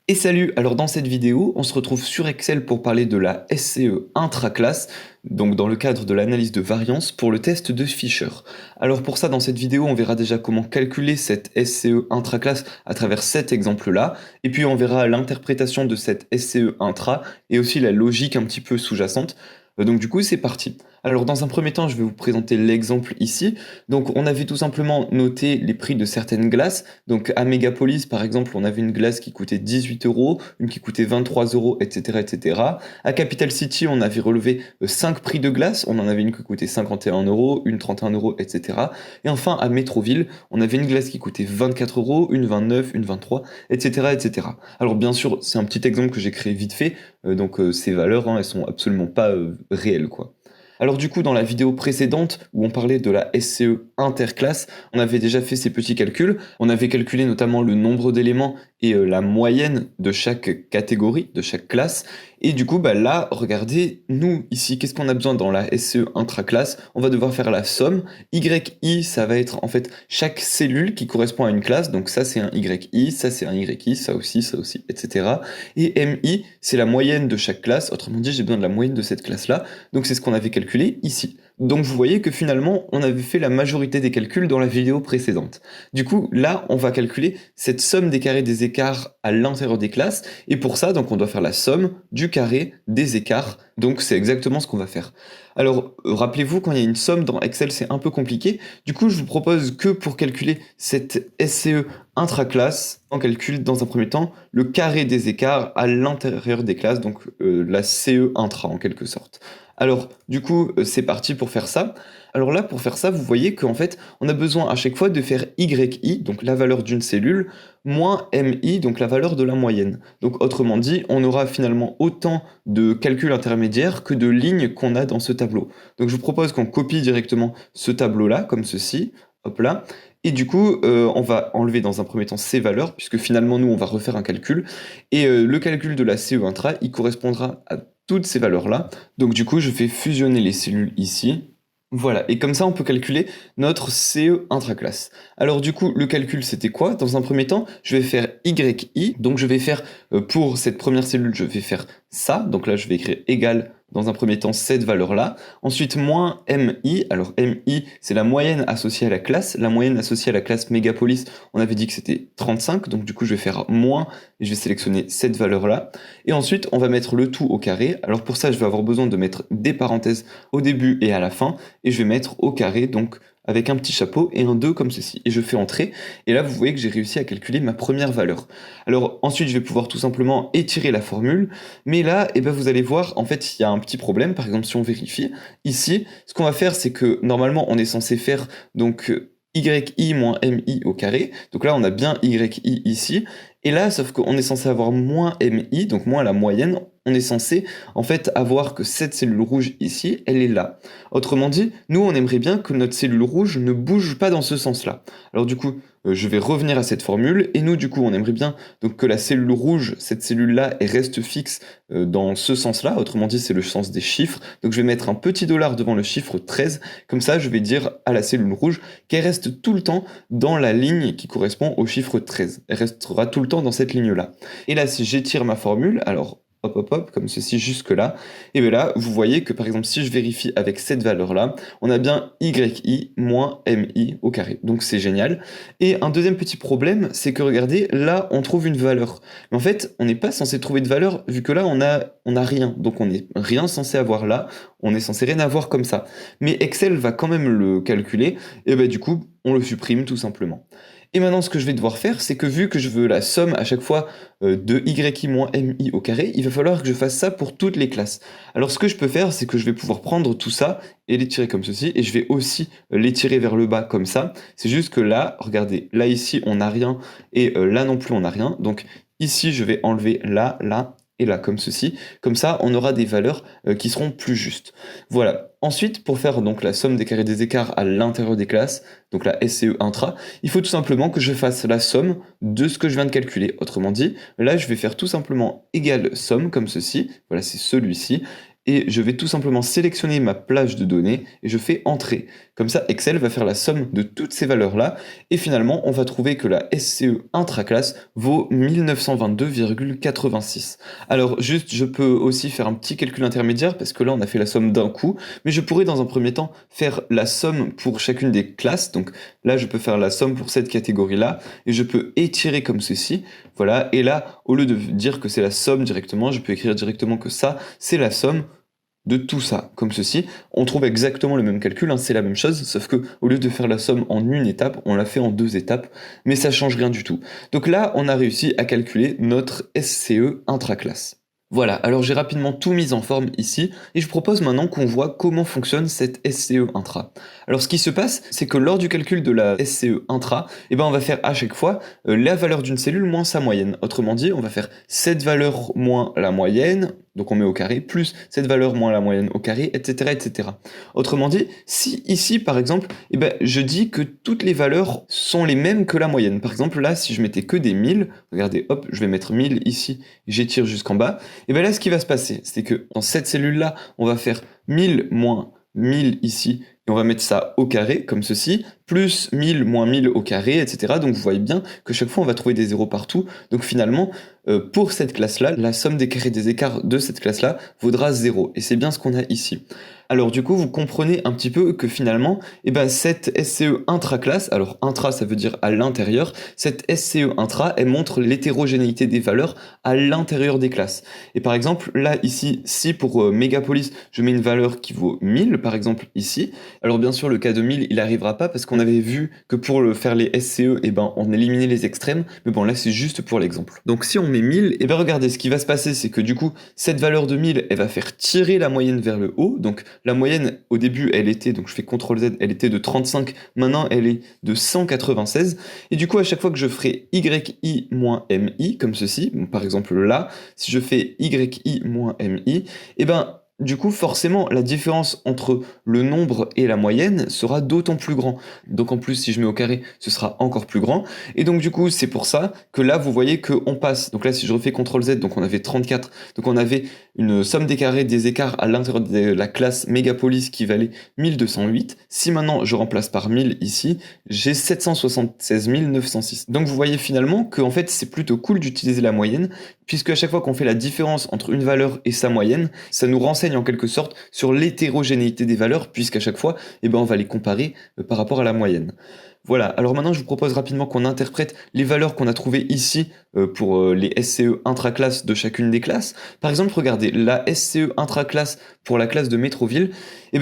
Et salut, alors dans cette vidéo, on se retrouve sur Excel pour parler de la SCE intraclasse, donc dans le cadre de l'analyse de variance pour le test de Fisher. Alors pour ça, dans cette vidéo, on verra déjà comment calculer cette SCE intraclasse à travers cet exemple-là, et puis on verra l'interprétation de cette SCE intra, et aussi la logique un petit peu sous-jacente. Donc du coup, c'est parti. Alors dans un premier temps, je vais vous présenter l'exemple ici. Donc on avait tout simplement noté les prix de certaines glaces. Donc à Megapolis, par exemple, on avait une glace qui coûtait 18 euros, une qui coûtait 23 euros, etc., etc. À Capital City, on avait relevé 5 prix de glace. On en avait une qui coûtait 51 euros, une 31 euros, etc. Et enfin, à Métroville, on avait une glace qui coûtait 24 euros, une 29, une 23, etc., etc. Alors bien sûr, c'est un petit exemple que j'ai créé vite fait. Donc ces valeurs, hein, elles sont absolument pas réelles, quoi. Alors du coup, dans la vidéo précédente, où on parlait de la SCE interclasse, on avait déjà fait ces petits calculs. On avait calculé notamment le nombre d'éléments et la moyenne de chaque catégorie, de chaque classe. Et du coup, là, regardez, nous, ici, qu'est-ce qu'on a besoin dans la SCE intraclasse? On va devoir faire la somme. YI, ça va être en fait chaque cellule qui correspond à une classe. Donc ça, c'est un YI, ça, c'est un YI, ça aussi, etc. Et MI, c'est la moyenne de chaque classe. Autrement dit, j'ai besoin de la moyenne de cette classe-là. Donc c'est ce qu'on avait calculé ici. Donc vous voyez que finalement, on avait fait la majorité des calculs dans la vidéo précédente. Du coup, là, on va calculer cette somme des carrés des écarts à l'intérieur des classes. Et pour ça, donc on doit faire la somme du carré des écarts. Donc c'est exactement ce qu'on va faire. Alors, rappelez-vous, quand il y a une somme dans Excel, c'est un peu compliqué. Du coup, je vous propose que pour calculer cette SCE intraclasse, on calcule dans un premier temps le carré des écarts à l'intérieur des classes, donc la CE intra en quelque sorte. Alors, du coup, c'est parti pour faire ça. Alors là, pour faire ça, vous voyez qu'en fait, on a besoin à chaque fois de faire YI, donc la valeur d'une cellule, moins MI, donc la valeur de la moyenne. Donc autrement dit, on aura finalement autant de calculs intermédiaires que de lignes qu'on a dans ce tableau. Donc je vous propose qu'on copie directement ce tableau-là, comme ceci, hop là, et du coup, on va enlever dans un premier temps ces valeurs, puisque finalement, nous, on va refaire un calcul, et le calcul de la CE intra, il correspondra à toutes ces valeurs-là. Donc du coup, je fais fusionner les cellules ici. Voilà, et comme ça, on peut calculer notre CE intraclasse. Alors du coup, le calcul, c'était quoi? Dans un premier temps, je vais faire YI, donc je vais faire, pour cette première cellule, je vais faire ça, donc là, je vais écrire égal, dans un premier temps, cette valeur-là. Ensuite, moins MI, alors MI, c'est la moyenne associée à la classe. La moyenne associée à la classe Megapolis, on avait dit que c'était 35, donc du coup, je vais faire moins, et je vais sélectionner cette valeur-là. Et ensuite, on va mettre le tout au carré. Alors pour ça, je vais avoir besoin de mettre des parenthèses au début et à la fin, et je vais mettre au carré, donc avec un petit chapeau et un 2 comme ceci. Et je fais entrer, et là vous voyez que j'ai réussi à calculer ma première valeur. Alors ensuite je vais pouvoir tout simplement étirer la formule, mais là vous allez voir, en fait il y a un petit problème. Par exemple, si on vérifie, ici, ce qu'on va faire, c'est que normalement on est censé faire donc YI moins MI au carré, donc là on a bien YI ici, et là sauf qu'on est censé avoir moins MI, donc moins la moyenne, on est censé en fait avoir que cette cellule rouge ici, elle est là. Autrement dit, nous on aimerait bien que notre cellule rouge ne bouge pas dans ce sens-là. Alors du coup, je vais revenir à cette formule, et nous du coup on aimerait bien donc que la cellule rouge, cette cellule-là, elle reste fixe dans ce sens-là, autrement dit c'est le sens des chiffres, donc je vais mettre un petit dollar devant le chiffre 13, comme ça je vais dire à la cellule rouge qu'elle reste tout le temps dans la ligne qui correspond au chiffre 13. Elle restera tout le temps dans cette ligne-là. Et là, si j'étire ma formule, alors hop, comme ceci jusque-là, et bien là, vous voyez que par exemple, si je vérifie avec cette valeur-là, on a bien YI moins MI au carré. Donc c'est génial. Et un deuxième petit problème, c'est que regardez, là, on trouve une valeur. Mais en fait, on n'est pas censé trouver de valeur, vu que là, on a rien. Donc on n'est rien censé avoir là, on est censé rien avoir comme ça. Mais Excel va quand même le calculer, et du coup, on le supprime tout simplement. Et maintenant, ce que je vais devoir faire, c'est que vu que je veux la somme à chaque fois de YI moins MI au carré, il va falloir que je fasse ça pour toutes les classes. Alors ce que je peux faire, c'est que je vais pouvoir prendre tout ça et l'étirer comme ceci, et je vais aussi l'étirer vers le bas comme ça. C'est juste que là, regardez, là ici on n'a rien, et là non plus on n'a rien. Donc ici je vais enlever là, là, et là comme ceci. Comme ça, on aura des valeurs qui seront plus justes. Voilà. Ensuite, pour faire donc la somme des carrés des écarts à l'intérieur des classes, donc la SCE intra, il faut tout simplement que je fasse la somme de ce que je viens de calculer. Autrement dit, là, je vais faire tout simplement égal somme, comme ceci. Voilà, c'est celui-ci. et je vais tout simplement sélectionner ma plage de données et je fais Entrée. Comme ça, Excel va faire la somme de toutes ces valeurs-là et finalement, on va trouver que la SCE intraclasse vaut 1922,86. Alors juste, je peux aussi faire un petit calcul intermédiaire parce que là, on a fait la somme d'un coup, mais je pourrais dans un premier temps faire la somme pour chacune des classes. Donc là, je peux faire la somme pour cette catégorie-là et je peux étirer comme ceci. Voilà, et là, au lieu de dire que c'est la somme directement, je peux écrire directement que ça, c'est la somme de tout ça, comme ceci. On trouve exactement le même calcul, hein, c'est la même chose, sauf que au lieu de faire la somme en une étape, on l'a fait en deux étapes, mais ça change rien du tout. Donc là, on a réussi à calculer notre SCE intraclasse. Voilà, alors j'ai rapidement tout mis en forme ici, et je propose maintenant qu'on voit comment fonctionne cette SCE intra. Alors ce qui se passe, c'est que lors du calcul de la SCE intra, on va faire à chaque fois la valeur d'une cellule moins sa moyenne. Autrement dit, on va faire cette valeur moins la moyenne, donc on met au carré, plus cette valeur moins la moyenne au carré, etc. etc. Autrement dit, si ici par exemple, je dis que toutes les valeurs sont les mêmes que la moyenne. Par exemple là, si je mettais que des 1000, regardez, hop, je vais mettre 1000 ici, j'étire jusqu'en bas, et bien là ce qui va se passer, c'est que dans cette cellule-là, on va faire 1000 moins 1000 ici, et on va mettre ça au carré, comme ceci, plus 1000 moins 1000 au carré, etc. Donc vous voyez bien que chaque fois on va trouver des zéros partout. Donc finalement, pour cette classe-là, la somme des carrés des écarts de cette classe-là vaudra 0. Et c'est bien ce qu'on a ici. Alors du coup, vous comprenez un petit peu que finalement, cette SCE intraclasse, alors intra ça veut dire à l'intérieur, cette SCE intra, elle montre l'hétérogénéité des valeurs à l'intérieur des classes. Et par exemple, là ici, si pour Mégapolis, je mets une valeur qui vaut 1000, par exemple ici, alors bien sûr le cas de 1000, il n'arrivera pas parce qu'on avait vu que pour faire les SCE, on éliminait les extrêmes, mais bon là c'est juste pour l'exemple. Donc si on met 1000, regardez, ce qui va se passer, c'est que du coup, cette valeur de 1000, elle va faire tirer la moyenne vers le haut, donc la moyenne, au début, elle était, donc je fais CTRL-Z, elle était de 35, maintenant elle est de 196, et du coup, à chaque fois que je ferai YI moins MI, comme ceci, donc par exemple là, si je fais YI moins MI, du coup, forcément, la différence entre le nombre et la moyenne sera d'autant plus grand. Donc en plus, si je mets au carré, ce sera encore plus grand. Et donc du coup, c'est pour ça que là, vous voyez qu'on passe. Donc là, si je refais CTRL-Z, donc on avait 34. Donc on avait une somme des carrés des écarts à l'intérieur de la classe Mégapolis qui valait 1208. Si maintenant je remplace par 1000 ici, j'ai 776 906. Donc vous voyez finalement que en fait, c'est plutôt cool d'utiliser la moyenne, puisque à chaque fois qu'on fait la différence entre une valeur et sa moyenne, ça nous renseigne en quelque sorte sur l'hétérogénéité des valeurs, puisqu'à chaque fois, on va les comparer par rapport à la moyenne. Voilà, alors maintenant je vous propose rapidement qu'on interprète les valeurs qu'on a trouvées ici pour les SCE intraclasses de chacune des classes. Par exemple, regardez, la SCE intraclasse pour la classe de Métroville,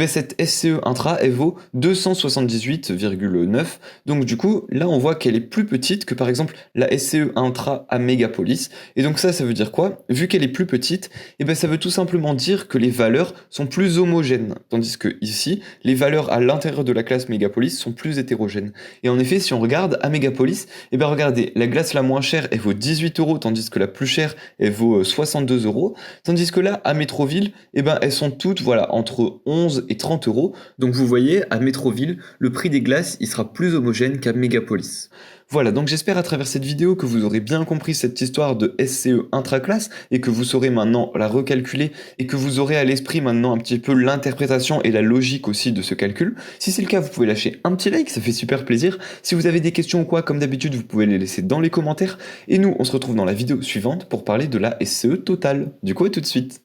cette SCE intra, elle vaut 278,9. Donc du coup, là on voit qu'elle est plus petite que par exemple la SCE intra à Mégapolis. Et donc ça veut dire quoi? Vu qu'elle est plus petite, ça veut tout simplement dire que les valeurs sont plus homogènes. Tandis que ici, les valeurs à l'intérieur de la classe Mégapolis sont plus hétérogènes. Et en effet, si on regarde à Mégapolis, regardez, la glace la moins chère, elle vaut 18 €, tandis que la plus chère, elle vaut 62 €. Tandis que là, à Métroville, elles sont toutes, voilà, entre 11 et 30 €. Donc vous voyez, à Métroville, le prix des glaces, il sera plus homogène qu'à Mégapolis. Voilà, donc j'espère à travers cette vidéo que vous aurez bien compris cette histoire de SCE intraclasse et que vous saurez maintenant la recalculer et que vous aurez à l'esprit maintenant un petit peu l'interprétation et la logique aussi de ce calcul. Si c'est le cas, vous pouvez lâcher un petit like, ça fait super plaisir. Si vous avez des questions ou quoi, comme d'habitude, vous pouvez les laisser dans les commentaires. Et nous, on se retrouve dans la vidéo suivante pour parler de la SCE totale. Du coup, à tout de suite.